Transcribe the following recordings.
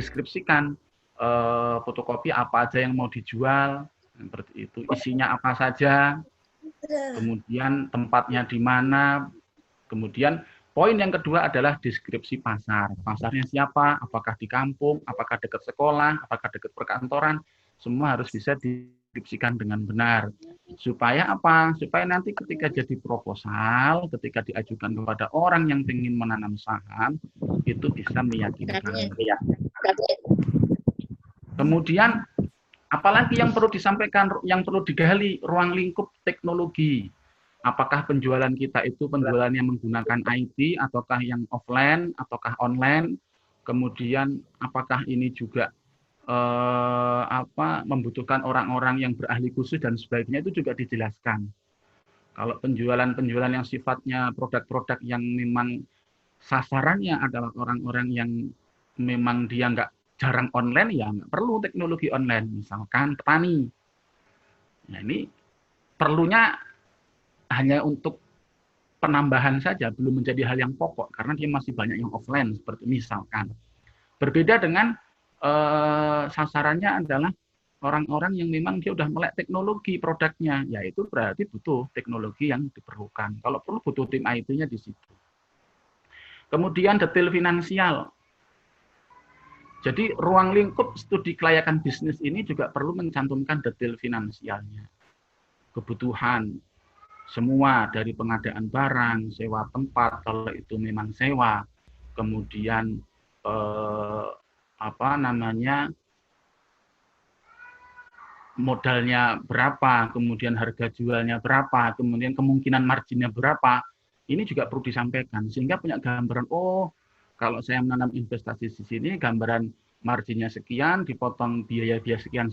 dideskripsikan fotokopi apa aja yang mau dijual, seperti itu, isinya apa saja, kemudian tempatnya di mana, kemudian poin yang kedua adalah deskripsi pasar. Pasarnya siapa, apakah di kampung, apakah dekat sekolah, apakah dekat perkantoran, semua harus bisa dideskripsikan dengan benar. Supaya apa? Supaya nanti ketika jadi proposal, ketika diajukan kepada orang yang ingin menanam saham, itu bisa meyakinkan. Kemudian apalagi yang perlu disampaikan, yang perlu digali, ruang lingkup teknologi. Apakah penjualan kita itu penjualannya menggunakan IT, ataukah yang offline, ataukah online. Kemudian apakah ini juga membutuhkan orang-orang yang berahli khusus dan sebagainya, itu juga dijelaskan. Kalau penjualan-penjualan yang sifatnya produk-produk yang memang sasarannya adalah orang-orang yang memang dia nggak jarang online, ya nggak perlu teknologi online. Misalkan petani. Nah, ini perlunya hanya untuk penambahan saja, belum menjadi hal yang pokok, karena dia masih banyak yang offline, seperti misalkan. Berbeda dengan sasarannya adalah orang-orang yang memang dia udah melek teknologi produknya, yaitu berarti butuh teknologi yang diperlukan. Kalau perlu butuh tim IT-nya di situ. Kemudian detail finansial. Jadi ruang lingkup studi kelayakan bisnis ini juga perlu mencantumkan detail finansialnya. Kebutuhan semua dari pengadaan barang, sewa tempat kalau itu memang sewa, kemudian modalnya berapa, kemudian harga jualnya berapa, kemudian kemungkinan marginnya berapa, ini juga perlu disampaikan sehingga punya gambaran, oh kalau saya menanam investasi di sini, gambaran marginnya sekian, dipotong biaya-biaya sekian,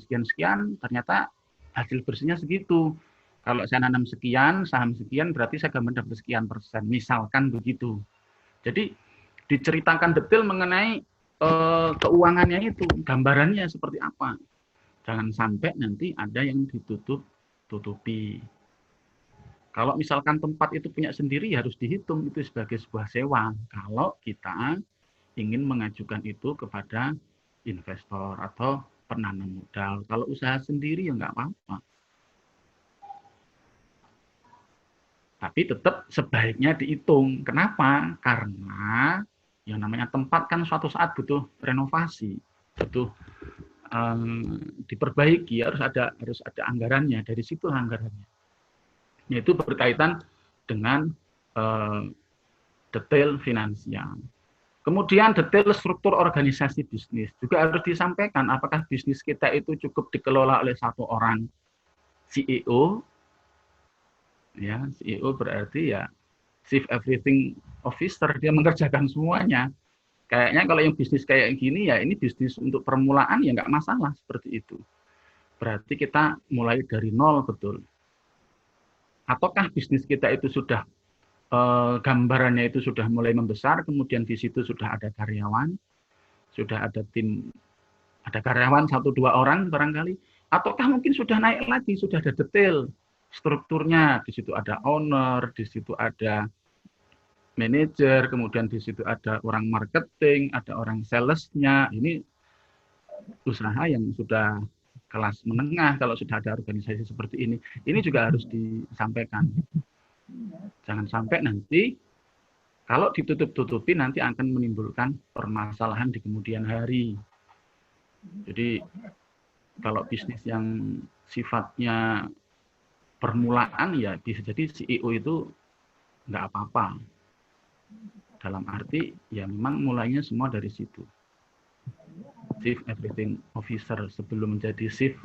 ternyata hasil bersihnya segitu. Kalau saya nanam sekian, saham sekian, berarti saya gambar dapat sekian persen, misalkan begitu. Jadi diceritakan detail mengenai keuangannya itu, gambarannya seperti apa. Jangan sampai nanti ada yang ditutupi. Kalau misalkan tempat itu punya sendiri, harus dihitung itu sebagai sebuah sewa. Kalau kita ingin mengajukan itu kepada investor atau penanam modal. Kalau usaha sendiri ya nggak apa-apa. Tapi tetap sebaiknya dihitung. Kenapa? Karena yang namanya tempat kan suatu saat butuh renovasi, butuh diperbaiki, harus ada anggarannya. Dari situ anggarannya. Yaitu berkaitan dengan detail finansial. Kemudian detail struktur organisasi bisnis juga harus disampaikan. Apakah bisnis kita itu cukup dikelola oleh satu orang CEO? Ya, CEO berarti ya Chief Everything Officer, dia mengerjakan semuanya. Kayaknya kalau yang bisnis kayak gini, ya ini bisnis untuk permulaan, ya nggak masalah seperti itu. Berarti kita mulai dari nol, betul. Ataukah bisnis kita itu sudah gambarannya itu sudah mulai membesar, kemudian di situ sudah ada karyawan, sudah ada tim, ada karyawan 1-2 orang barangkali, ataukah mungkin sudah naik lagi, sudah ada detail strukturnya, di situ ada owner, di situ ada manajer, kemudian di situ ada orang marketing, ada orang salesnya. Ini usaha yang sudah kelas menengah kalau sudah ada organisasi seperti ini. Ini juga harus disampaikan. Jangan sampai nanti kalau ditutup-tutupi nanti akan menimbulkan permasalahan di kemudian hari. Jadi kalau bisnis yang sifatnya permulaan, ya bisa jadi CEO itu nggak apa-apa. Dalam arti ya memang mulainya semua dari situ. Chief Everything Officer sebelum menjadi Chief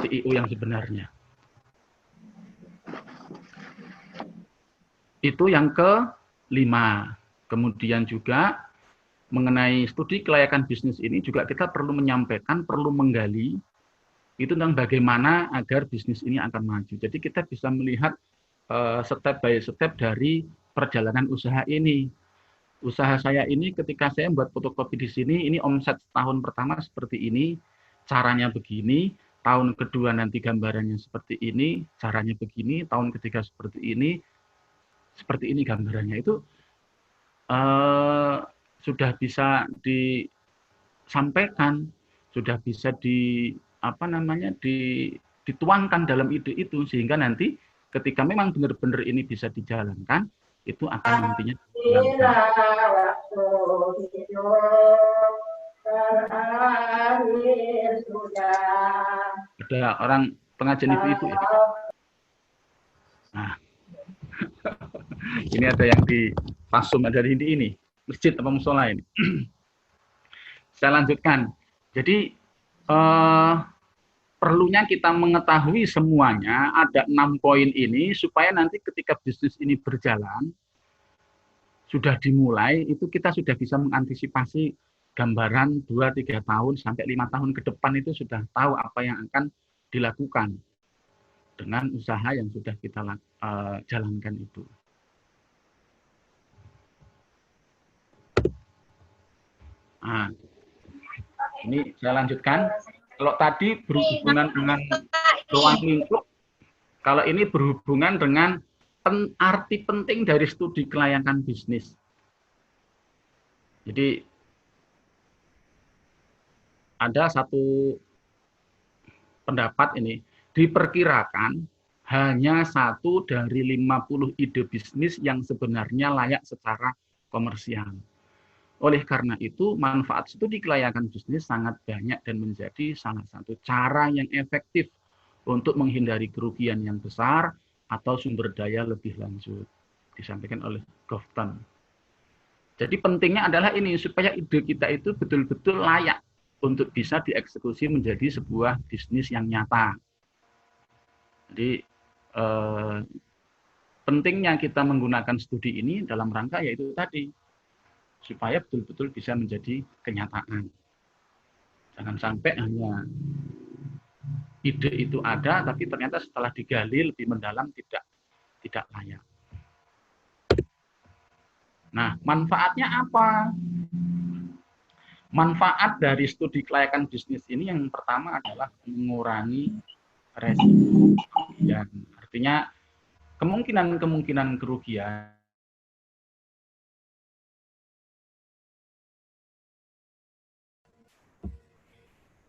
CEO yang sebenarnya. Itu yang kelima. Kemudian juga mengenai studi kelayakan bisnis ini juga kita perlu menyampaikan, perlu menggali itu tentang bagaimana agar bisnis ini akan maju. Jadi kita bisa melihat step by step dari perjalanan usaha ini. Usaha saya ini ketika saya membuat fotokopi di sini, ini omset tahun pertama seperti ini, caranya begini, tahun kedua nanti gambarannya seperti ini, caranya begini, tahun ketiga seperti ini gambarannya. Itu sudah bisa sampaikan, sudah bisa dituangkan dalam ide itu, sehingga nanti ketika memang benar-benar ini bisa dijalankan, itu akan nantinya dijalankan. Ada orang pengajian ibu-ibu ya. Nah, ini ada yang di Pasum, ada di ini, masjid apa musola ini. Saya lanjutkan. Jadi perlunya kita mengetahui semuanya, ada 6 poin ini, supaya nanti ketika bisnis ini berjalan, sudah dimulai, itu kita sudah bisa mengantisipasi gambaran 2-3 tahun sampai 5 tahun ke depan, itu sudah tahu apa yang akan dilakukan dengan usaha yang sudah kita jalankan itu. Nah, ini saya lanjutkan. Kalau tadi berhubungan dengan ruang lingkup, kalau ini berhubungan dengan arti penting dari studi kelayakan bisnis. Jadi ada satu pendapat ini, diperkirakan hanya 1 dari 50 ide bisnis yang sebenarnya layak secara komersial. Oleh karena itu, manfaat studi kelayakan bisnis sangat banyak dan menjadi salah satu cara yang efektif untuk menghindari kerugian yang besar atau sumber daya lebih lanjut. Disampaikan oleh Gofton. Jadi pentingnya adalah ini, supaya ide kita itu betul-betul layak untuk bisa dieksekusi menjadi sebuah bisnis yang nyata. Jadi pentingnya kita menggunakan studi ini dalam rangka yaitu tadi, supaya betul-betul bisa menjadi kenyataan. Jangan sampai hanya ide itu ada, tapi ternyata setelah digali lebih mendalam tidak layak. Nah, manfaatnya apa? Manfaat dari studi kelayakan bisnis ini yang pertama adalah mengurangi resiko kerugian. Artinya kemungkinan kerugian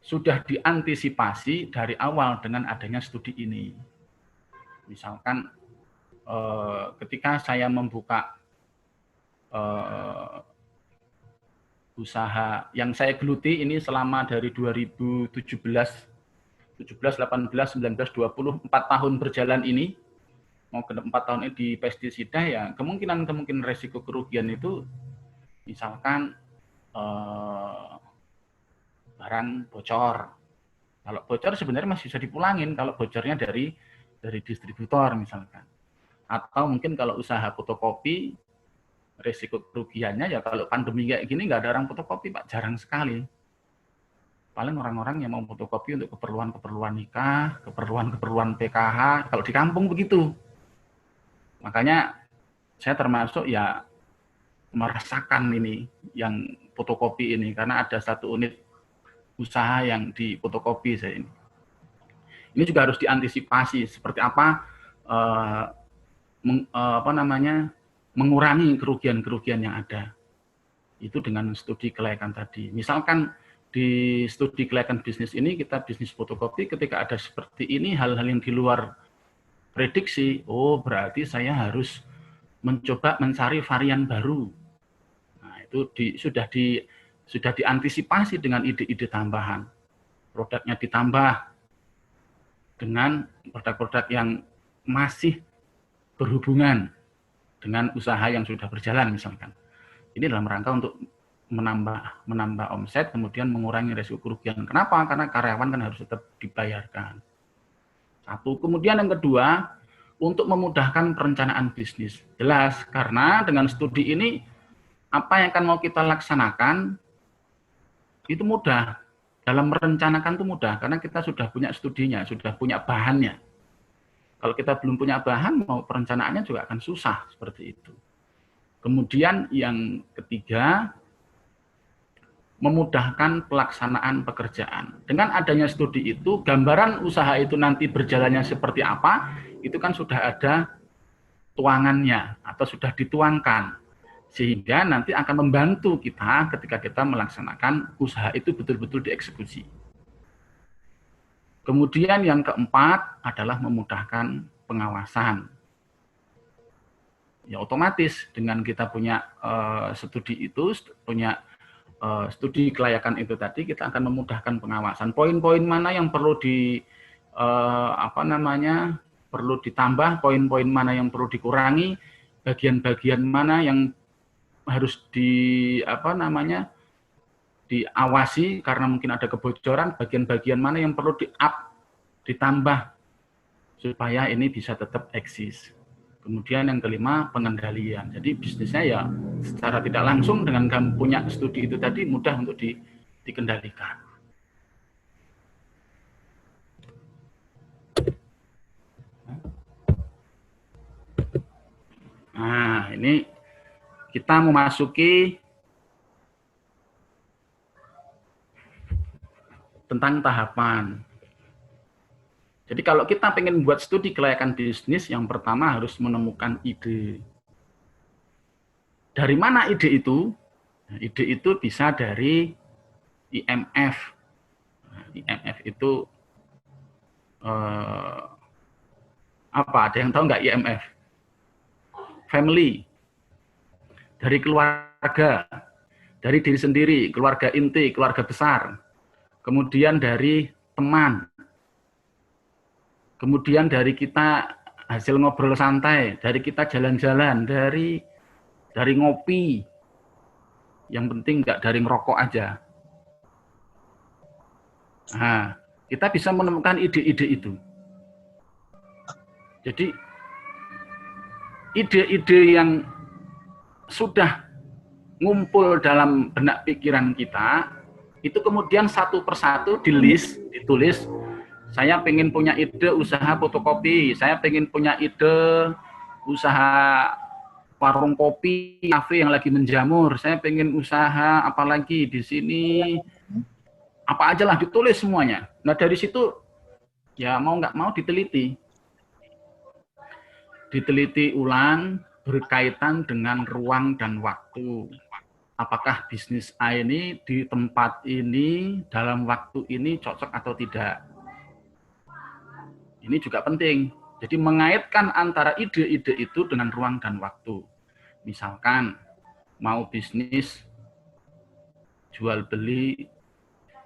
sudah diantisipasi dari awal dengan adanya studi ini. Misalkan ketika saya membuka usaha yang saya geluti ini selama dari 2017, 18, 19, 20, 4 tahun berjalan ini, mau ke 4 tahun ini di pestisida, ya kemungkinan resiko kerugian itu misalkan barang bocor. Kalau bocor sebenarnya masih bisa dipulangin kalau bocornya dari distributor misalkan. Atau mungkin kalau usaha fotokopi, resiko kerugiannya ya kalau pandemi kayak gini nggak ada orang fotokopi, Pak, jarang sekali. Paling orang-orang yang mau fotokopi untuk keperluan nikah, keperluan PKH, kalau di kampung begitu. Makanya saya termasuk ya merasakan ini yang fotokopi ini, karena ada satu unit usaha yang di fotokopi saya ini. Ini juga harus diantisipasi seperti apa mengurangi kerugian-kerugian yang ada. Itu dengan studi kelayakan tadi. Misalkan di studi kelayakan bisnis ini, kita bisnis fotokopi, ketika ada seperti ini hal-hal yang di luar prediksi, oh berarti saya harus mencoba mencari varian baru. Nah, itu sudah diantisipasi dengan ide-ide tambahan. Produknya ditambah dengan produk-produk yang masih berhubungan dengan usaha yang sudah berjalan misalkan. Ini dalam rangka untuk menambah omset, kemudian mengurangi resiko kerugian. Kenapa? Karena karyawan kan harus tetap dibayarkan. Satu. Kemudian yang kedua, untuk memudahkan perencanaan bisnis. Jelas, karena dengan studi ini, apa yang akan mau kita laksanakan, itu mudah. Dalam merencanakan itu mudah, karena kita sudah punya studinya, sudah punya bahannya. Kalau kita belum punya bahan, mau perencanaannya juga akan susah, seperti itu. Kemudian yang ketiga, memudahkan pelaksanaan pekerjaan. Dengan adanya studi itu, gambaran usaha itu nanti berjalannya seperti apa, itu kan sudah ada tuangannya, atau sudah dituangkan. Sehingga nanti akan membantu kita ketika kita melaksanakan usaha itu betul-betul dieksekusi. Kemudian yang keempat adalah memudahkan pengawasan. Ya otomatis dengan kita punya studi itu, punya studi kelayakan itu tadi, kita akan memudahkan pengawasan. Poin-poin mana yang perlu perlu ditambah, poin-poin mana yang perlu dikurangi, bagian-bagian mana yang harus diawasi karena mungkin ada kebocoran, bagian-bagian mana yang perlu ditambah supaya ini bisa tetap eksis. Kemudian yang kelima, pengendalian. Jadi bisnisnya ya secara tidak langsung dengan kamu punya studi itu tadi mudah untuk dikendalikan. Nah, ini kita memasuki tentang tahapan. Jadi kalau kita pengen buat studi kelayakan bisnis, yang pertama harus menemukan ide. Dari mana ide itu? Ide itu bisa dari IMF. IMF itu apa? Ada yang tahu nggak IMF? Family. Dari keluarga, dari diri sendiri, keluarga inti, keluarga besar, kemudian dari teman, kemudian dari kita hasil ngobrol santai, dari kita jalan-jalan, dari ngopi, yang penting nggak dari ngerokok aja. Nah, kita bisa menemukan ide-ide itu. Jadi, ide-ide yang sudah ngumpul dalam benak pikiran kita, itu kemudian satu persatu ditulis, saya pengen punya ide usaha fotokopi, saya pengen punya ide usaha warung kopi, kafe yang lagi menjamur, saya pengen usaha apalagi di sini, apa aja lah ditulis semuanya. Nah dari situ, ya mau nggak mau diteliti ulang, berkaitan dengan ruang dan waktu. Apakah bisnis A ini di tempat ini, dalam waktu ini cocok atau tidak. Ini juga penting. Jadi mengaitkan antara ide-ide itu dengan ruang dan waktu. Misalkan mau bisnis jual beli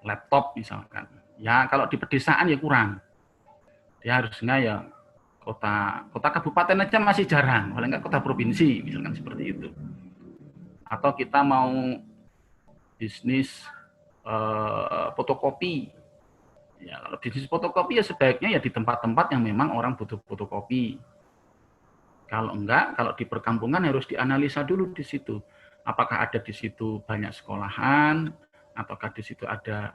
laptop misalkan. Ya kalau di pedesaan ya kurang. Dia harusnya ya kota kabupaten aja masih jarang, paling nggak kota provinsi misalkan seperti itu. Atau kita mau bisnis fotokopi, ya kalau bisnis fotokopi ya sebaiknya ya di tempat-tempat yang memang orang butuh fotokopi. Kalau enggak, kalau di perkampungan harus dianalisa dulu di situ, apakah ada di situ banyak sekolahan, ataukah di situ ada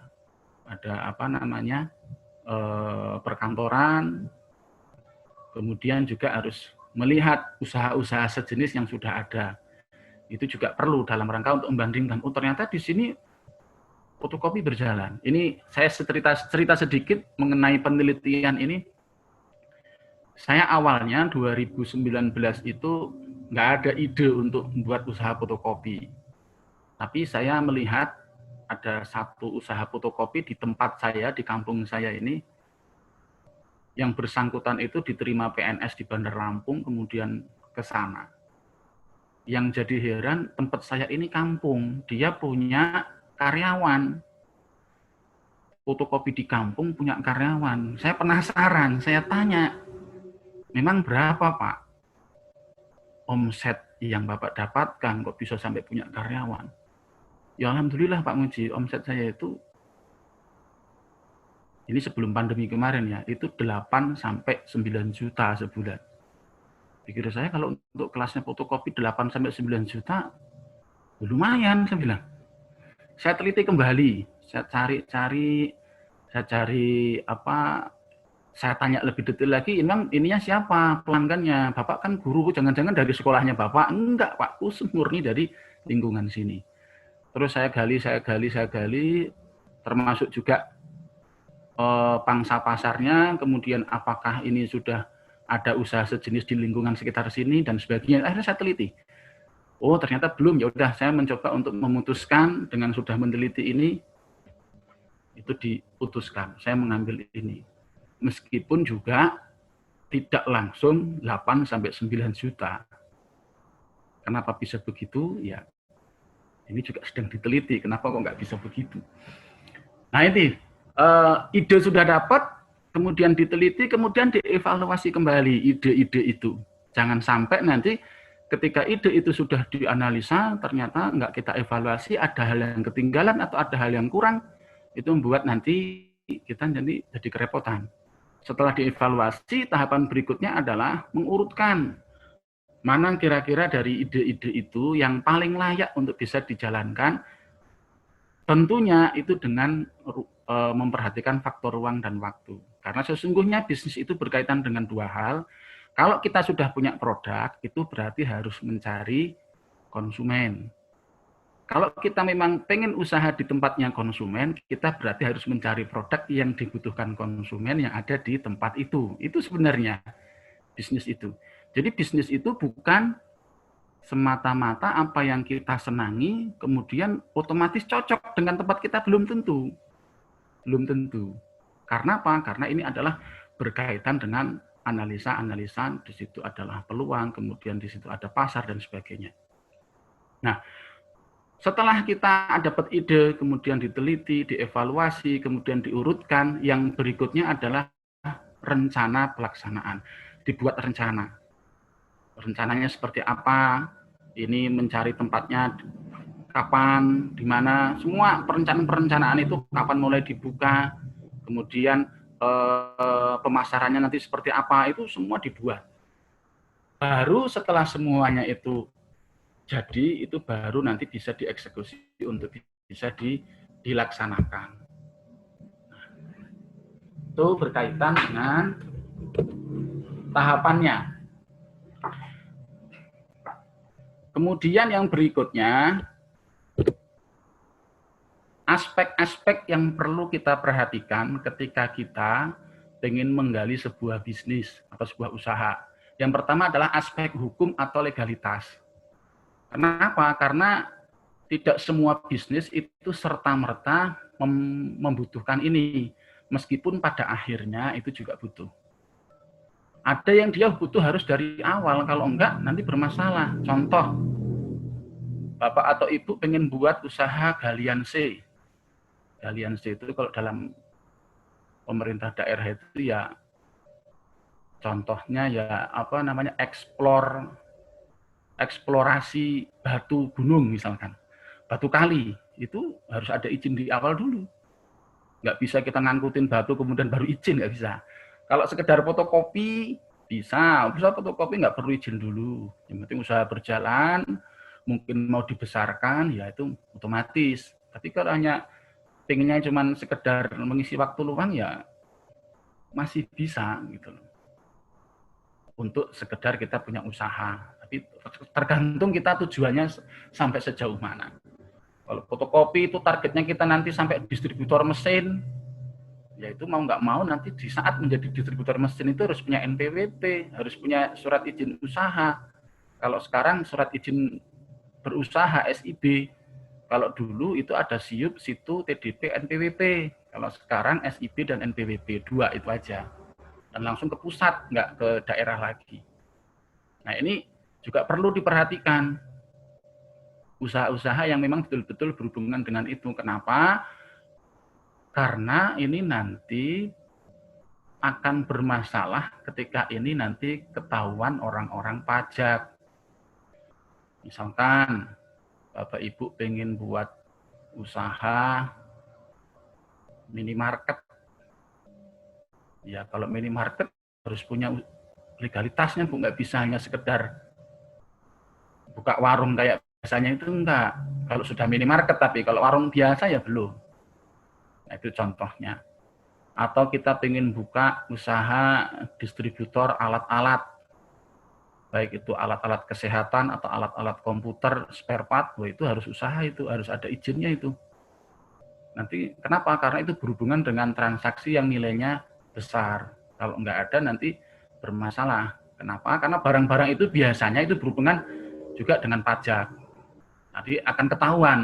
perkantoran. Kemudian juga harus melihat usaha-usaha sejenis yang sudah ada. Itu juga perlu dalam rangka untuk membandingkan. Oh ternyata di sini fotokopi berjalan. Ini saya cerita sedikit mengenai penelitian ini. Saya awalnya 2019 itu nggak ada ide untuk membuat usaha fotokopi. Tapi saya melihat ada satu usaha fotokopi di tempat saya, di kampung saya ini, yang bersangkutan itu diterima PNS di Bandar Lampung, kemudian ke sana. Yang jadi heran, tempat saya ini kampung, dia punya karyawan. Fotokopi di kampung punya karyawan. Saya penasaran, saya tanya, memang berapa Pak omset yang Bapak dapatkan kok bisa sampai punya karyawan? Ya Alhamdulillah Pak Muji, omset saya itu ini sebelum pandemi kemarin ya, itu 8 sampai 9 juta sebulan. Pikir saya kalau untuk kelasnya fotokopi 8 sampai 9 juta, lumayan saya bilang. Saya teliti kembali, saya cari saya tanya lebih detail lagi, emang ininya siapa pelanggannya? Bapak kan guru, jangan-jangan dari sekolahnya Bapak? Enggak Pak, murni dari lingkungan sini. Terus saya gali, termasuk juga pangsa pasarnya, kemudian apakah ini sudah ada usaha sejenis di lingkungan sekitar sini dan sebagainya. Akhirnya saya teliti. Oh, ternyata belum. Ya udah, saya mencoba untuk memutuskan dengan sudah meneliti ini, itu diputuskan. Saya mengambil ini. Meskipun juga tidak langsung 8 sampai 9 juta. Kenapa bisa begitu? Ya, ini juga sedang diteliti. Kenapa kok nggak bisa begitu? Nah, ini ide sudah dapat, kemudian diteliti, kemudian dievaluasi kembali ide-ide itu. Jangan sampai nanti ketika ide itu sudah dianalisa, ternyata nggak kita evaluasi, ada hal yang ketinggalan atau ada hal yang kurang, itu membuat nanti kita jadi kerepotan. Setelah dievaluasi, tahapan berikutnya adalah mengurutkan mana kira-kira dari ide-ide itu yang paling layak untuk bisa dijalankan. Tentunya itu dengan memperhatikan faktor ruang dan waktu. Karena sesungguhnya bisnis itu berkaitan dengan dua hal. Kalau kita sudah punya produk, itu berarti harus mencari konsumen. Kalau kita memang pengen usaha di tempatnya konsumen, kita berarti harus mencari produk yang dibutuhkan konsumen yang ada di tempat itu. Itu sebenarnya bisnis itu. Jadi bisnis itu bukan semata-mata apa yang kita senangi, kemudian otomatis cocok dengan tempat kita, belum tentu. Belum tentu. Karena apa? Karena ini adalah berkaitan dengan analisa-analisa, di situ adalah peluang, kemudian di situ ada pasar dan sebagainya. Nah, setelah kita dapat ide, kemudian diteliti, dievaluasi, kemudian diurutkan, yang berikutnya adalah rencana pelaksanaan. Dibuat rencana. Rencananya seperti apa? Ini mencari tempatnya kapan, di mana, semua perencanaan itu kapan mulai dibuka, kemudian pemasarannya nanti seperti apa, itu semua dibuat. Baru setelah semuanya itu jadi, itu baru nanti bisa dieksekusi untuk bisa dilaksanakan. Itu berkaitan dengan tahapannya. Kemudian yang berikutnya, aspek-aspek yang perlu kita perhatikan ketika kita ingin menggali sebuah bisnis atau sebuah usaha. Yang pertama adalah aspek hukum atau legalitas. Kenapa? Karena tidak semua bisnis itu serta-merta membutuhkan ini. Meskipun pada akhirnya itu juga butuh. Ada yang dia butuh harus dari awal, kalau enggak nanti bermasalah. Contoh, Bapak atau Ibu pengen buat usaha galian C. Galian C itu kalau dalam pemerintah daerah itu ya contohnya ya apa namanya eksplorasi batu gunung misalkan, batu kali, itu harus ada izin di awal dulu. Nggak bisa kita ngangkutin batu kemudian baru izin, nggak bisa. Kalau sekedar fotokopi bisa fotokopi nggak perlu izin dulu. Yang penting usaha berjalan, mungkin mau dibesarkan ya itu otomatis. Tapi kalau hanya pengennya cuma sekedar mengisi waktu luang ya masih bisa gitu loh. Untuk sekedar kita punya usaha. Tapi tergantung kita tujuannya sampai sejauh mana. Kalau fotokopi itu targetnya kita nanti sampai distributor mesin, ya itu mau nggak mau nanti di saat menjadi distributor mesin itu harus punya NPWP, harus punya surat izin usaha. Kalau sekarang surat izin berusaha SIB. Kalau dulu itu ada SIUP, SITU, TDP, NPWP. Kalau sekarang SIB dan NPWP, 2 itu aja. Dan langsung ke pusat, nggak ke daerah lagi. Nah ini juga perlu diperhatikan. Usaha-usaha yang memang betul-betul berhubungan dengan itu. Kenapa? Karena ini nanti akan bermasalah ketika ini nanti ketahuan orang-orang pajak. Misalkan Bapak Ibu pengen buat usaha minimarket. Ya kalau minimarket harus punya legalitasnya, Bu, nggak bisa hanya sekedar buka warung kayak biasanya, itu enggak. Kalau sudah minimarket, tapi kalau warung biasa ya belum. Nah, itu contohnya. Atau kita pengen buka usaha distributor alat-alat, baik itu alat-alat kesehatan atau alat-alat komputer, spare part, itu harus usaha, itu harus ada izinnya itu. Nanti kenapa? Karena itu berhubungan dengan transaksi yang nilainya besar. Kalau nggak ada nanti bermasalah. Kenapa? Karena barang-barang itu biasanya itu berhubungan juga dengan pajak. Jadi akan ketahuan.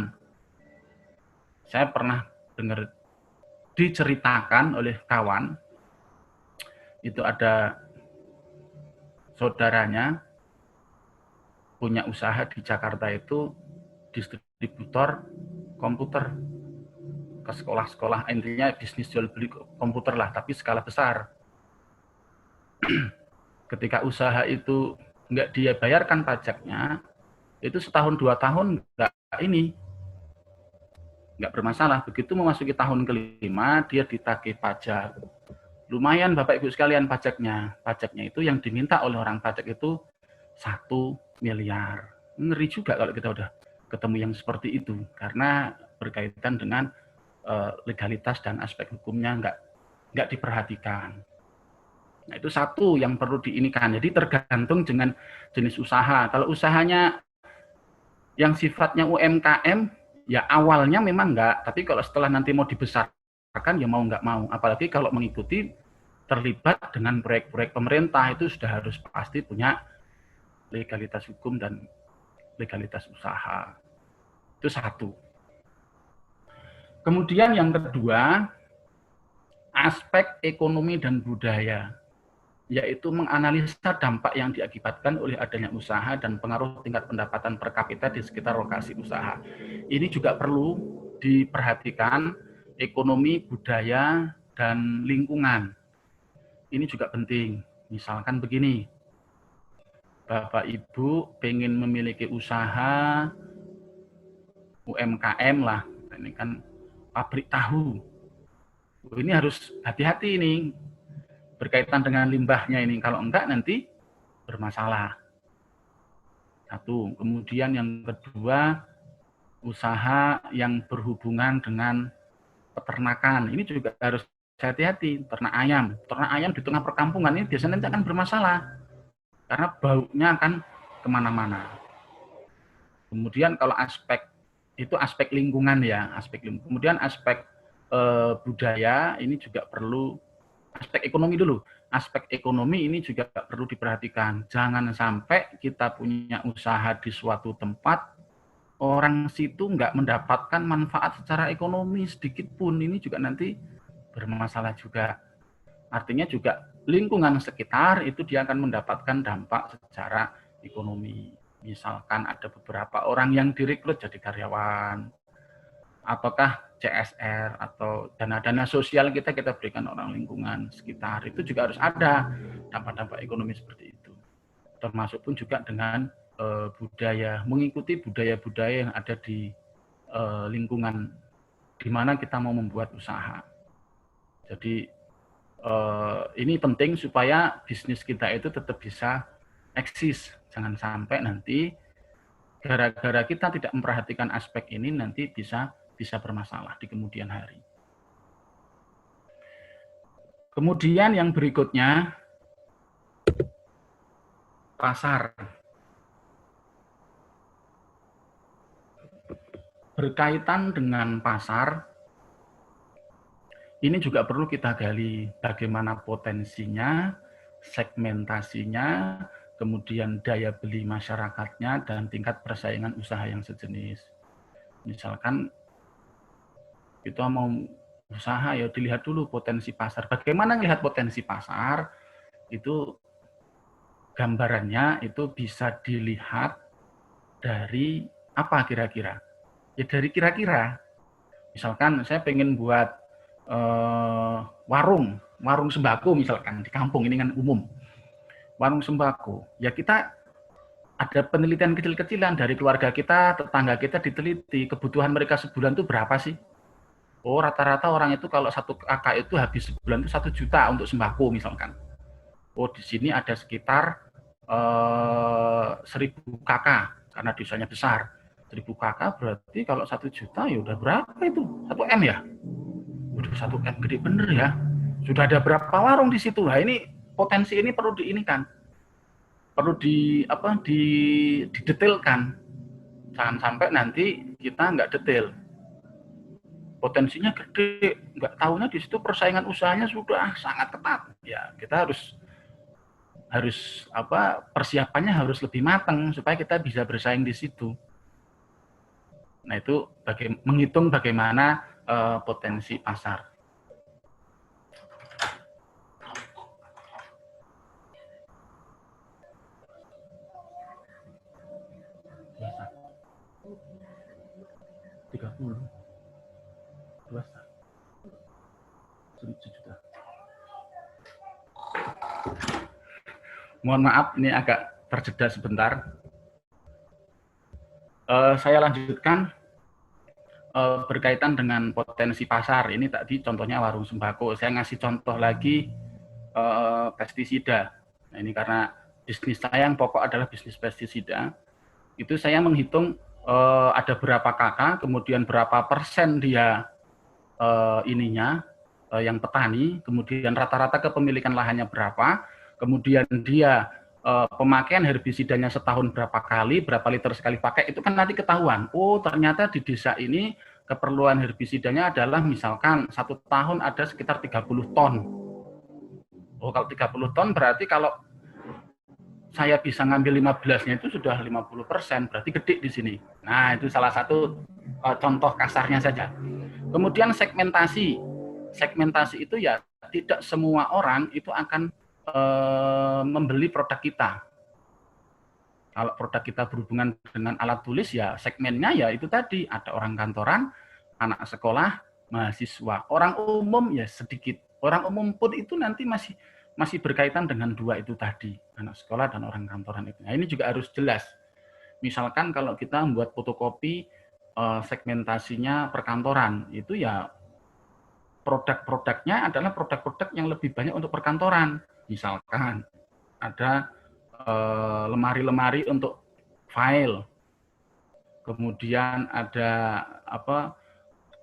Saya pernah dengar diceritakan oleh kawan, itu ada saudaranya punya usaha di Jakarta itu distributor komputer ke sekolah-sekolah, intinya bisnis jual beli komputer lah, tapi skala besar. Ketika usaha itu nggak dia bayarkan pajaknya, itu setahun 2 tahun nggak bermasalah. Begitu memasuki tahun kelima, dia ditagih pajak. Lumayan Bapak Ibu sekalian pajaknya. Pajaknya itu yang diminta oleh orang pajak itu 1 miliar. Ngeri juga kalau kita udah ketemu yang seperti itu, karena berkaitan dengan legalitas dan aspek hukumnya nggak diperhatikan. Nah, itu satu yang perlu diinikan. Jadi tergantung dengan jenis usaha. Kalau usahanya yang sifatnya UMKM, ya awalnya memang enggak, tapi kalau setelah nanti mau dibesarkan, ya mau nggak mau. Apalagi kalau mengikuti terlibat dengan proyek-proyek pemerintah, itu sudah harus pasti punya legalitas hukum dan legalitas usaha. Itu satu. Kemudian yang kedua, aspek ekonomi dan budaya, yaitu menganalisa dampak yang diakibatkan oleh adanya usaha dan pengaruh tingkat pendapatan per kapita di sekitar lokasi usaha. Ini juga perlu diperhatikan, ekonomi, budaya, dan lingkungan. Ini juga penting. Misalkan begini, Bapak Ibu pengen memiliki usaha UMKM lah, ini kan pabrik tahu. Ini harus hati-hati ini, berkaitan dengan limbahnya ini. Kalau enggak nanti bermasalah. Satu. Kemudian yang kedua, usaha yang berhubungan dengan peternakan. Ini juga harus hati-hati. Ternak ayam. Ternak ayam di tengah perkampungan ini biasanya akan bermasalah. Karena baunya akan kemana-mana. Kemudian kalau aspek, itu aspek lingkungan ya. Kemudian aspek budaya, ini juga perlu. Aspek ekonomi dulu. Aspek ekonomi ini juga perlu diperhatikan. Jangan sampai kita punya usaha di suatu tempat, orang situ nggak mendapatkan manfaat secara ekonomi sedikit pun. Ini juga nanti bermasalah juga. Artinya juga lingkungan sekitar itu dia akan mendapatkan dampak secara ekonomi. Misalkan ada beberapa orang yang direkrut jadi karyawan, ataukah CSR atau dana-dana sosial kita berikan orang lingkungan sekitar, itu juga harus ada dampak-dampak ekonomi seperti itu. Termasuk pun juga dengan budaya, mengikuti budaya-budaya yang ada di lingkungan di mana kita mau membuat usaha. Jadi ini penting supaya bisnis kita itu tetap bisa eksis. Jangan sampai nanti gara-gara kita tidak memperhatikan aspek ini nanti bisa bermasalah di kemudian hari. Kemudian yang berikutnya, pasar. Berkaitan dengan pasar, ini juga perlu kita gali bagaimana potensinya, segmentasinya, kemudian daya beli masyarakatnya, dan tingkat persaingan usaha yang sejenis. Misalkan kita mau usaha, ya dilihat dulu potensi pasar. Bagaimana melihat potensi pasar? Itu gambarannya itu bisa dilihat dari apa kira-kira? Ya dari kira-kira. Misalkan saya pengen buat warung sembako misalkan di kampung ini kan umum. Warung sembako. Ya kita ada penelitian kecil-kecilan dari keluarga kita, tetangga kita diteliti kebutuhan mereka sebulan itu berapa sih? Oh, rata-rata orang itu kalau satu kakak itu habis sebulan itu 1 juta untuk sembako misalkan. Oh, di sini ada sekitar 1000 kakak karena desanya besar. 1000 kakak berarti kalau 1 juta ya udah berapa itu? 1 M ya? Udah 1 M gede bener ya. Sudah ada berapa warung di situ? Nah, ini potensi ini perlu diinikan. Perlu didetailkan. Jangan sampai nanti kita nggak detail. Potensinya gede, nggak tahunya di situ persaingan usahanya sudah sangat ketat. Ya, kita harus harus persiapannya harus lebih matang supaya kita bisa bersaing di situ. Nah, itu menghitung bagaimana potensi pasar. Mohon maaf, ini agak terjeda sebentar. Saya lanjutkan berkaitan dengan potensi pasar. Ini tadi contohnya warung sembako. Saya ngasih contoh lagi pestisida. Nah, ini karena bisnis saya yang pokok adalah bisnis pestisida. Itu saya menghitung ada berapa kakak, kemudian berapa persen dia yang petani, kemudian rata-rata kepemilikan lahannya berapa, kemudian dia pemakaian herbisidanya setahun berapa kali, berapa liter sekali pakai, itu kan nanti ketahuan. Oh, ternyata di desa ini keperluan herbisidanya adalah misalkan 1 tahun ada sekitar 30 ton. Oh, kalau 30 ton berarti kalau saya bisa ngambil 15-nya itu sudah 50%, berarti gede di sini. Nah, itu salah satu contoh kasarnya saja. Kemudian segmentasi. Segmentasi itu ya tidak semua orang itu akan membeli produk kita. Kalau produk kita berhubungan dengan alat tulis ya segmennya ya itu tadi, ada orang kantoran, anak sekolah, mahasiswa. Orang umum ya sedikit. Orang umum pun itu nanti masih berkaitan dengan dua itu tadi, anak sekolah dan orang kantoran itu. Nah, ini juga harus jelas. Misalkan kalau kita membuat fotokopi segmentasinya perkantoran, itu ya produk-produknya adalah produk-produk yang lebih banyak untuk perkantoran. Misalkan ada lemari-lemari untuk file, kemudian ada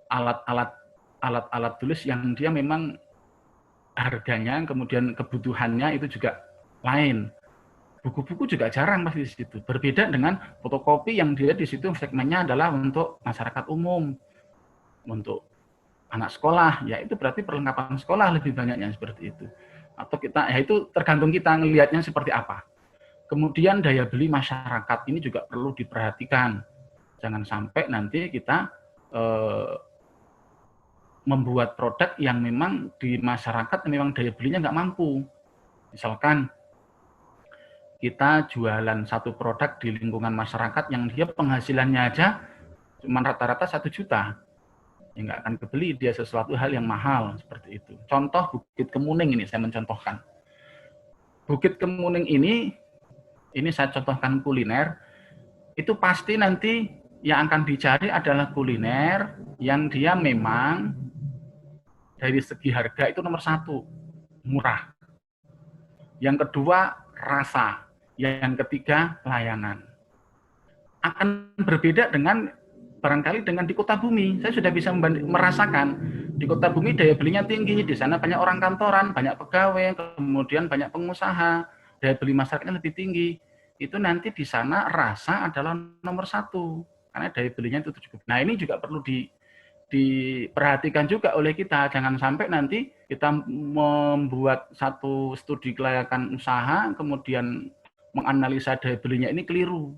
alat-alat tulis yang dia memang harganya, kemudian kebutuhannya itu juga lain. Buku-buku juga jarang pasti di situ. Berbeda dengan fotokopi yang dia di situ segmennya adalah untuk masyarakat umum, untuk anak sekolah, ya itu berarti perlengkapan sekolah lebih banyaknya seperti itu. Atau kita, ya itu tergantung kita ngelihatnya seperti apa. Kemudian daya beli masyarakat ini juga perlu diperhatikan. Jangan sampai nanti kita membuat produk yang memang di masyarakat memang daya belinya nggak mampu. Misalkan kita jualan satu produk di lingkungan masyarakat yang dia penghasilannya aja cuma rata-rata 1 juta. Ya nggak akan kebeli dia sesuatu hal yang mahal seperti itu. Contoh Bukit Kemuning ini saya mencontohkan. Bukit Kemuning ini saya contohkan kuliner, itu pasti nanti yang akan dicari adalah kuliner yang dia memang dari segi harga itu nomor 1, murah. Yang kedua, rasa. Yang ketiga, layanan. Akan berbeda dengan barangkali dengan di kota bumi. Saya sudah bisa merasakan di kota bumi daya belinya tinggi, di sana banyak orang kantoran, banyak pegawai, kemudian banyak pengusaha, daya beli masyarakatnya lebih tinggi. Itu nanti di sana rasa adalah nomor 1 karena daya belinya itu cukup. Nah, ini juga perlu diperhatikan juga oleh kita. Jangan sampai nanti kita membuat satu studi kelayakan usaha, kemudian menganalisa daya belinya ini keliru.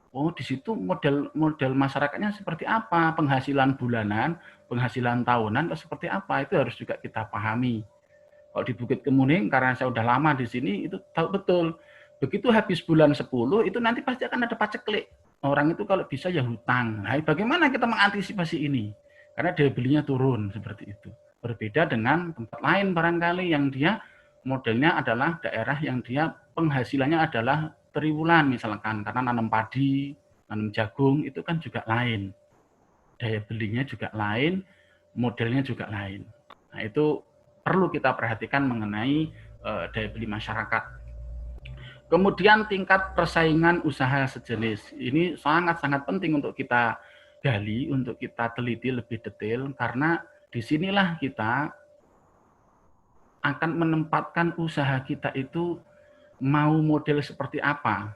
Oh, di situ model masyarakatnya seperti apa, penghasilan bulanan, penghasilan tahunan, atau seperti apa, itu harus juga kita pahami. Kalau di Bukit Kemuning, karena saya udah lama di sini, itu tahu betul. Begitu habis bulan 10, itu nanti pasti akan ada paceklik. Orang itu kalau bisa ya hutang. Nah, bagaimana kita mengantisipasi ini? Karena daya belinya turun, seperti itu. Berbeda dengan tempat lain barangkali yang dia modelnya adalah daerah yang dia penghasilannya adalah triwulan misalkan, karena nanam padi, nanam jagung, itu kan juga lain. Daya belinya juga lain, modelnya juga lain. Nah, itu perlu kita perhatikan mengenai daya beli masyarakat. Kemudian tingkat persaingan usaha sejenis. Ini sangat-sangat penting untuk kita gali, untuk kita teliti lebih detail, karena disinilah kita akan menempatkan usaha kita itu mau model seperti apa.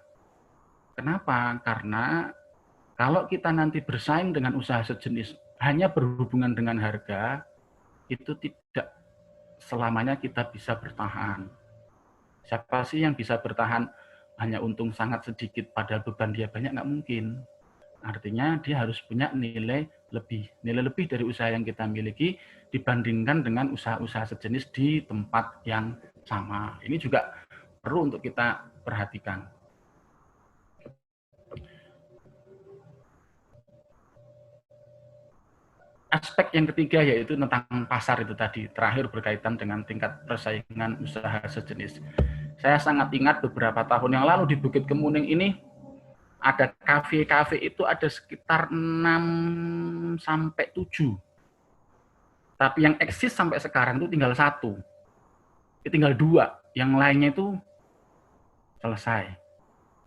Kenapa? Karena kalau kita nanti bersaing dengan usaha sejenis hanya berhubungan dengan harga, itu tidak selamanya kita bisa bertahan. Siapa sih yang bisa bertahan hanya untung sangat sedikit padahal beban dia banyak? Nggak mungkin. Artinya dia harus punya nilai lebih dari usaha yang kita miliki dibandingkan dengan usaha-usaha sejenis di tempat yang sama. Ini juga perlu untuk kita perhatikan. Aspek yang ketiga yaitu tentang pasar itu tadi, terakhir berkaitan dengan tingkat persaingan usaha sejenis. Saya sangat ingat beberapa tahun yang lalu di Bukit Kemuning ini ada kafe-kafe itu ada sekitar 6 sampai 7. Tapi yang eksis sampai sekarang itu tinggal 1. Tinggal 2. Yang lainnya itu selesai.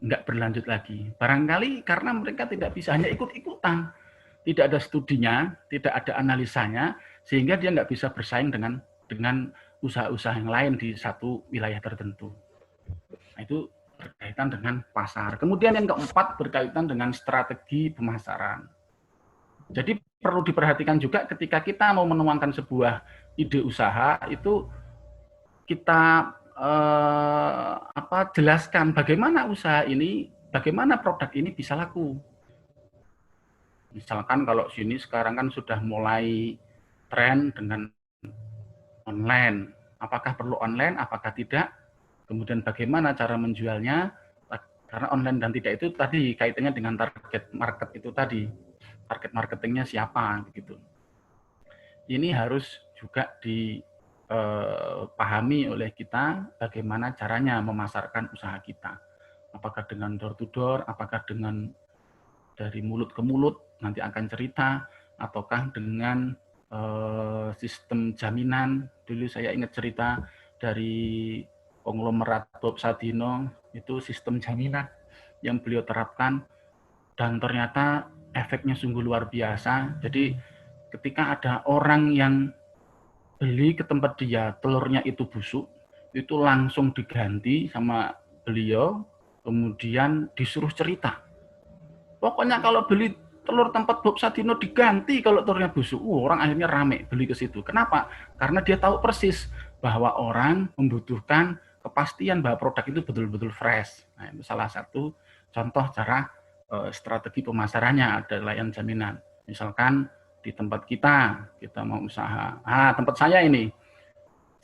Nggak berlanjut lagi. Barangkali karena mereka tidak bisa hanya ikut-ikutan. Tidak ada studinya, tidak ada analisanya, sehingga dia nggak bisa bersaing dengan usaha-usaha yang lain di satu wilayah tertentu. Nah, itu berkaitan dengan pasar. Kemudian yang keempat berkaitan dengan strategi pemasaran. Jadi perlu diperhatikan juga ketika kita mau menuangkan sebuah ide usaha itu kita jelaskan bagaimana usaha ini, bagaimana produk ini bisa laku. Misalkan kalau sini sekarang kan sudah mulai tren dengan online. Apakah perlu online, apakah tidak? Kemudian bagaimana cara menjualnya? Karena online dan tidak itu tadi kaitannya dengan target market itu tadi. Target marketingnya siapa begitu. Ini harus juga dipahami oleh kita bagaimana caranya memasarkan usaha kita. Apakah dengan door to door, apakah dengan dari mulut ke mulut, nanti akan cerita, ataukah dengan sistem jaminan. Dulu saya ingat cerita dari konglomerat Bob Sadino, itu sistem jaminan yang beliau terapkan, dan ternyata efeknya sungguh luar biasa. Jadi ketika ada orang yang beli ke tempat dia, telurnya itu busuk, itu langsung diganti sama beliau, kemudian disuruh cerita. Pokoknya kalau beli telur tempat Bob Sadino diganti kalau telurnya busuk. Orang akhirnya rame beli ke situ. Kenapa? Karena dia tahu persis bahwa orang membutuhkan kepastian bahwa produk itu betul-betul fresh. Nah, itu salah satu contoh cara strategi pemasarannya, ada layanan jaminan. Misalkan di tempat kita mau usaha. Tempat saya ini,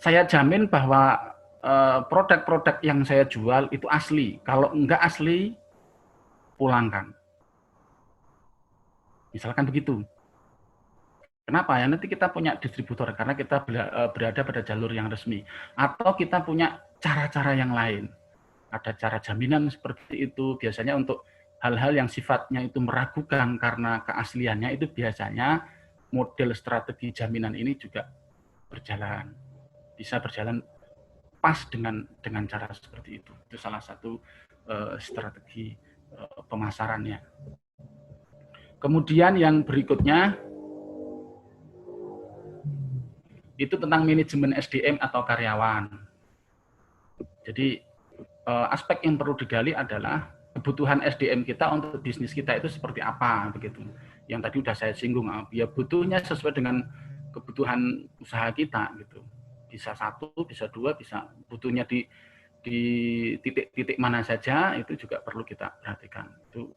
saya jamin bahwa produk-produk yang saya jual itu asli. Kalau enggak asli, pulangkan. Misalkan begitu. Kenapa ya? Nanti kita punya distributor karena kita berada pada jalur yang resmi. Atau kita punya cara-cara yang lain. Ada cara jaminan seperti itu. Biasanya untuk hal-hal yang sifatnya itu meragukan karena keasliannya, itu biasanya model strategi jaminan ini juga berjalan. Bisa berjalan pas dengan cara seperti itu. Itu salah satu strategi pemasarannya. Kemudian yang berikutnya itu tentang manajemen SDM atau karyawan. Jadi aspek yang perlu digali adalah kebutuhan SDM kita untuk bisnis kita itu seperti apa begitu. Yang tadi sudah saya singgung, ya butuhnya sesuai dengan kebutuhan usaha kita gitu. Bisa 1, bisa 2, bisa butuhnya di titik-titik mana saja, itu juga perlu kita perhatikan. Itu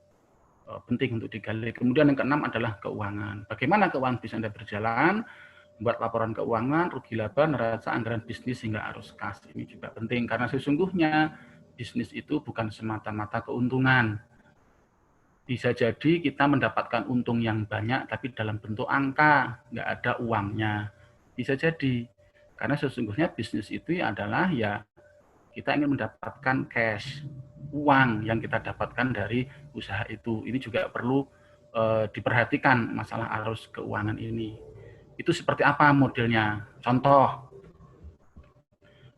penting untuk digali. Kemudian yang keenam adalah keuangan. Bagaimana keuangan bisa Anda berjalan? Buat laporan keuangan, rugi laba, neraca, anggaran bisnis hingga arus kas. Ini juga penting karena sesungguhnya bisnis itu bukan semata-mata keuntungan. Bisa jadi kita mendapatkan untung yang banyak tapi dalam bentuk angka, nggak ada uangnya. Bisa jadi karena sesungguhnya bisnis itu adalah ya kita ingin mendapatkan cash, uang yang kita dapatkan dari usaha itu. Ini juga perlu diperhatikan masalah arus keuangan ini. Itu seperti apa modelnya? Contoh,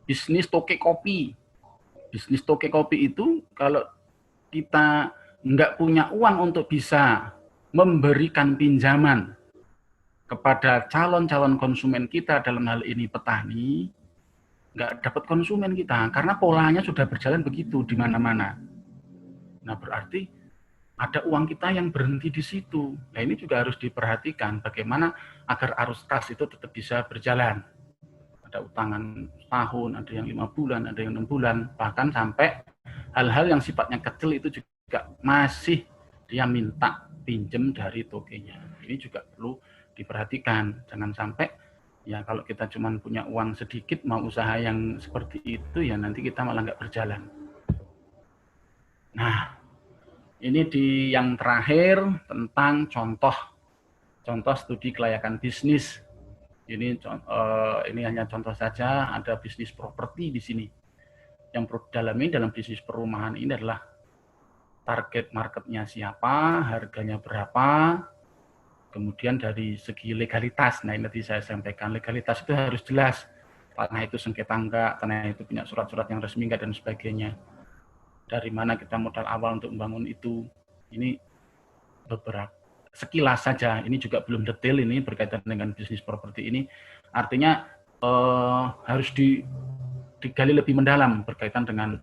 bisnis toke kopi. Bisnis toke kopi itu kalau kita nggak punya uang untuk bisa memberikan pinjaman kepada calon-calon konsumen kita, dalam hal ini petani, nggak dapat konsumen kita karena polanya sudah berjalan begitu di mana-mana. Nah, berarti ada uang kita yang berhenti di situ. Nah, ini juga harus diperhatikan bagaimana agar arus kas itu tetap bisa berjalan. ada utangan tahun, ada yang 5 bulan, ada yang 6 bulan, bahkan sampai hal-hal yang sifatnya kecil itu juga masih dia minta pinjem dari tokenya. Ini juga perlu diperhatikan, jangan sampai ya kalau kita cuma punya uang sedikit mau usaha yang seperti itu ya nanti kita malah nggak berjalan. Nah, ini di yang terakhir tentang contoh studi kelayakan bisnis. Ini hanya contoh saja, ada bisnis properti di sini. Yang perlu didalami dalam bisnis perumahan ini adalah target marketnya siapa, harganya berapa, kemudian dari segi legalitas. Nah, ini tadi saya sampaikan, legalitas itu harus jelas. Tanah itu sengketa enggak, tanah itu punya surat-surat yang resmi enggak, dan sebagainya. Dari mana kita modal awal untuk membangun itu. Ini beberapa sekilas saja, ini juga belum detail ini berkaitan dengan bisnis properti ini. Artinya harus digali lebih mendalam berkaitan dengan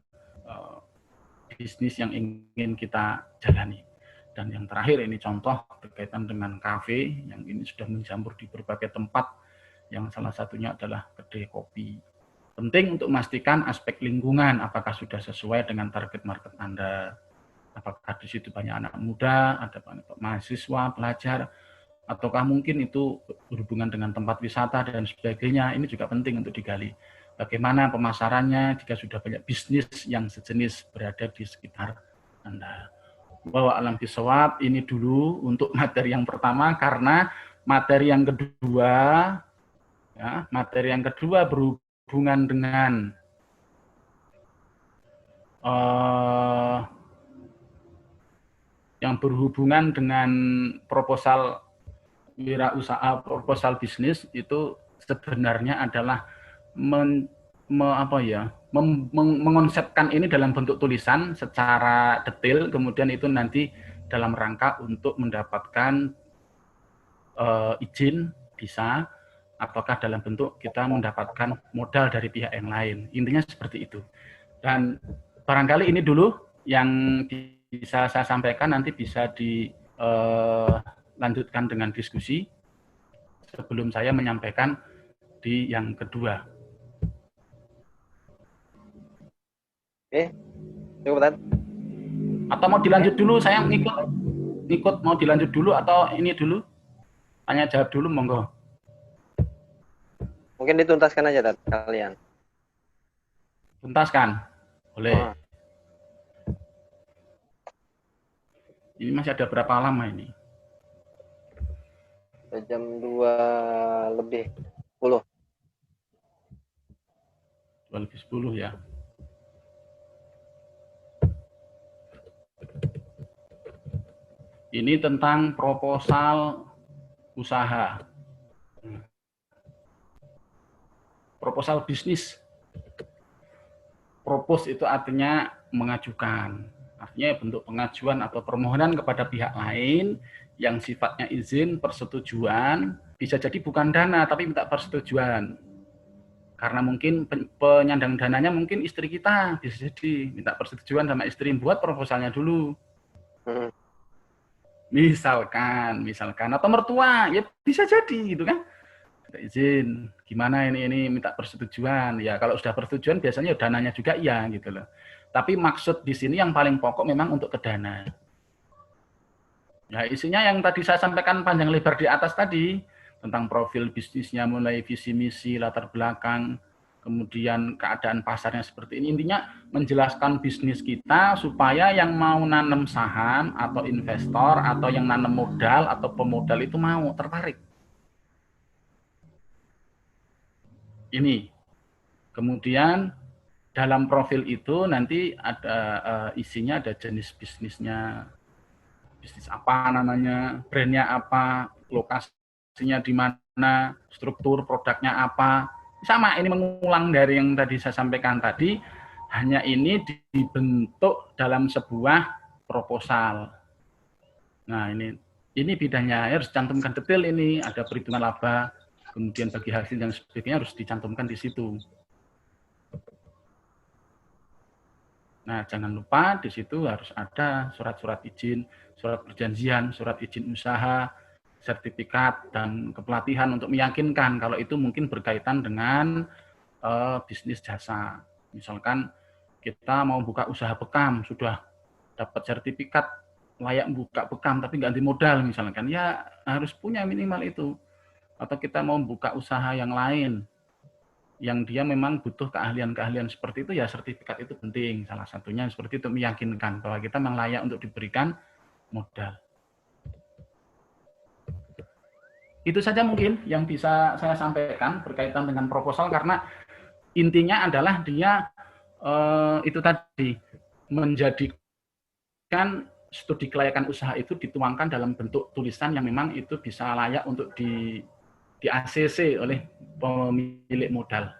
bisnis yang ingin kita jalani. Dan yang terakhir ini contoh berkaitan dengan kafe yang ini sudah menjamur di berbagai tempat, yang salah satunya adalah kedai kopi. Penting untuk memastikan aspek lingkungan, apakah sudah sesuai dengan target market Anda. Apakah di situ banyak anak muda, ada banyak mahasiswa, pelajar, ataukah mungkin itu berhubungan dengan tempat wisata dan sebagainya. Ini juga penting untuk digali. Bagaimana pemasarannya jika sudah banyak bisnis yang sejenis berada di sekitar Anda. Bahwa alam bisawab ini dulu untuk materi yang pertama, karena materi yang kedua berhubungan dengan yang berhubungan dengan proposal wirausaha, proposal bisnis itu sebenarnya adalah mengonsepkan ini dalam bentuk tulisan secara detail, kemudian itu nanti dalam rangka untuk mendapatkan izin bisa, ataukah dalam bentuk kita mendapatkan modal dari pihak yang lain. Intinya seperti itu. Dan barangkali ini dulu yang bisa saya sampaikan, nanti bisa dilanjutkan dengan diskusi sebelum saya menyampaikan di yang kedua. Oke, cukup Tan. Atau mau dilanjut dulu, saya ikut mau dilanjut dulu atau ini dulu? Tanya jawab dulu, monggo. Mungkin dituntaskan aja Tan, kalian. Tuntaskan, boleh. Ini masih ada berapa lama ini? Jam 2 lebih 10. 2 lebih 10 ya. Ini tentang proposal usaha. Proposal bisnis. Propose itu artinya mengajukan. Artinya bentuk pengajuan atau permohonan kepada pihak lain yang sifatnya izin, persetujuan, bisa jadi bukan dana tapi minta persetujuan. Karena mungkin penyandang dananya mungkin istri kita, bisa jadi minta persetujuan sama istri, buat proposalnya dulu. Misalkan atau mertua, ya bisa jadi gitu kan. Izin, gimana ini minta persetujuan. Ya kalau sudah persetujuan biasanya dananya juga iya gitu loh. Tapi maksud di sini yang paling pokok memang untuk ke dana. Ya isinya yang tadi saya sampaikan panjang lebar di atas tadi, tentang profil bisnisnya, mulai visi misi, latar belakang, kemudian keadaan pasarnya seperti ini. Intinya menjelaskan bisnis kita supaya yang mau nanam saham atau investor atau yang nanam modal atau pemodal itu mau tertarik. Ini. Kemudian dalam profil itu nanti ada isinya, ada jenis bisnisnya, bisnis apa namanya, brandnya apa, lokasinya di mana, struktur produknya apa. Sama, ini mengulang dari yang tadi saya sampaikan tadi, hanya ini dibentuk dalam sebuah proposal. Nah, ini bidangnya harus cantumkan detail, ini ada perhitungan laba, kemudian bagi hasil dan sebagainya harus dicantumkan di situ. Nah, jangan lupa di situ harus ada surat-surat izin, surat perjanjian, surat izin usaha, sertifikat dan kepelatihan untuk meyakinkan kalau itu mungkin berkaitan dengan bisnis jasa. Misalkan kita mau buka usaha bekam, sudah dapat sertifikat layak buka bekam tapi nggak ganti modal misalkan, ya harus punya minimal itu. Atau kita mau buka usaha yang lain yang dia memang butuh keahlian-keahlian seperti itu, ya sertifikat itu penting. Salah satunya seperti itu, meyakinkan bahwa kita memang layak untuk diberikan modal. Itu saja mungkin yang bisa saya sampaikan berkaitan dengan proposal, karena intinya adalah dia itu tadi, menjadikan studi kelayakan usaha itu dituangkan dalam bentuk tulisan yang memang itu bisa layak untuk di ACC oleh pemilik modal.